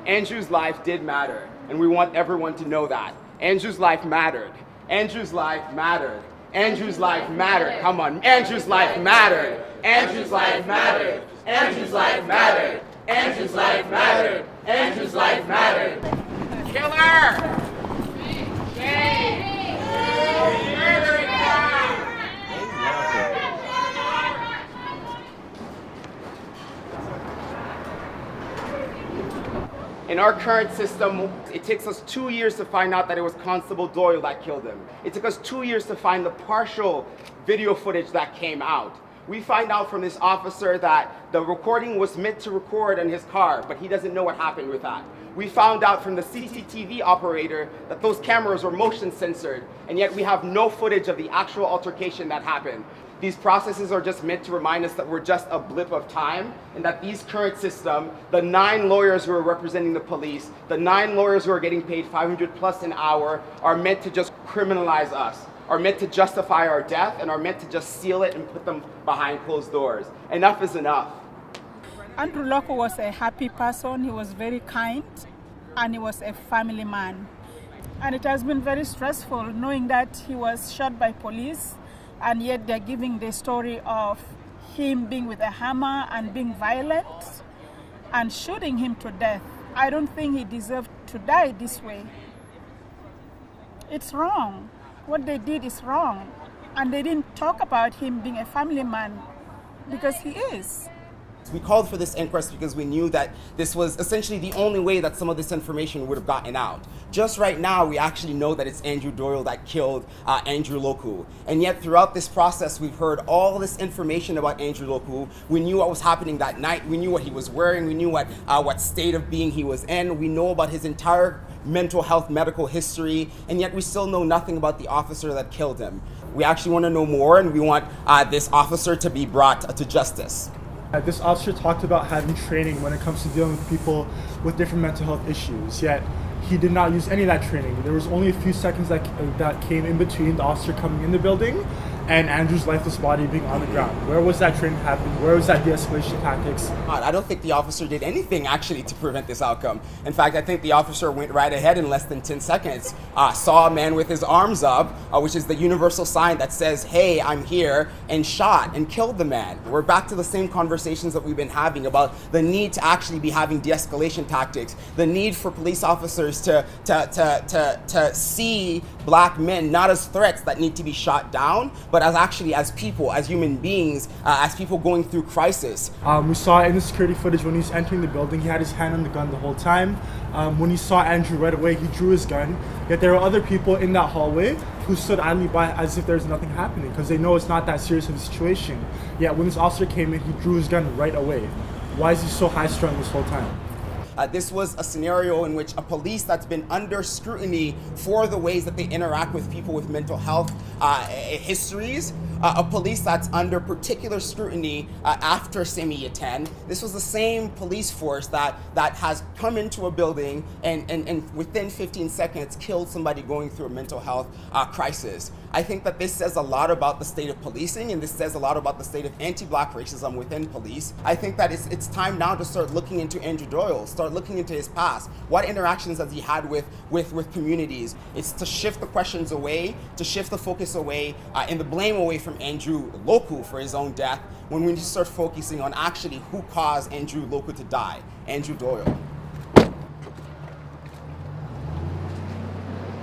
Andrew's life did matter, and we want everyone to know that. Andrew's life mattered. Andrew's life mattered. Andrew's life mattered. Come on. Andrew's life mattered. Andrew's life mattered. Andrew's life mattered. Andrew's life mattered. Andrew's life mattered. Killer! Shame! Murdering God! In our current system, it takes us 2 years to find out that it was Constable Doyle that killed him. It took us 2 years to find the partial video footage that came out. We find out from this officer that the recording was meant to record in his car, but he doesn't know what happened with that. We found out from the CCTV operator that those cameras were motion censored, and yet we have no footage of the actual altercation that happened. These processes are just meant to remind us that we're just a blip of time, and that these current system, the 9 lawyers who are representing the police, the 9 lawyers who are getting paid $500+ an hour, are meant to just criminalize us, are meant to justify our death, and are meant to just seal it and put them behind closed doors. Enough is enough. Andrew Loku was a happy person. He was very kind, and he was a family man. And it has been very stressful knowing that he was shot by police, and yet they're giving the story of him being with a hammer and being violent and shooting him to death. I don't think he deserved to die this way. It's wrong. What they did is wrong. And they didn't talk about him being a family man, because he is. We called for this inquest because we knew that this was essentially the only way that some of this information would have gotten out. Just right now, we actually know that it's Andrew Doyle that killed Andrew Loku. And yet throughout this process, we've heard all this information about Andrew Loku. We knew what was happening that night. We knew what he was wearing. We knew what state of being he was in. We know about his entire mental health medical history, and yet we still know nothing about the officer that killed him. We actually want to know more, and we want this officer to be brought to justice. This officer talked about having training when it comes to dealing with people with different mental health issues, yet he did not use any of that training. There was only a few seconds that came in between the officer coming in the building and Andrew's lifeless body being on the ground. Where was that training happening? Where was that de-escalation tactics? I don't think the officer did anything actually to prevent this outcome. In fact, I think the officer went right ahead in less than 10 seconds, saw a man with his arms up, which is the universal sign that says, hey, I'm here, and shot and killed the man. We're back to the same conversations that we've been having about the need to actually be having de-escalation tactics, the need for police officers to see black men not as threats that need to be shot down, but as people, as human beings, as people going through crisis. We saw in the security footage when he was entering the building, he had his hand on the gun the whole time. When he saw Andrew right away, he drew his gun. Yet there were other people in that hallway who stood idly by as if there's nothing happening, because they know it's not that serious of a situation. Yet when this officer came in, he drew his gun right away. Why is he so high-strung this whole time? This was a scenario in which a police that's been under scrutiny for the ways that they interact with people with mental health histories, a police that's under particular scrutiny after Semi 10. This was the same police force that has come into a building and within 15 seconds killed somebody going through a mental health crisis. I think that this says a lot about the state of policing, and this says a lot about the state of anti-black racism within police. I think that it's time now to start looking into Andrew Doyle, start looking into his past. What interactions has he had with communities? It's to shift the questions away, to shift the focus away, and the blame away from Andrew Loku for his own death, when we need to start focusing on actually who caused Andrew Loku to die, Andrew Doyle.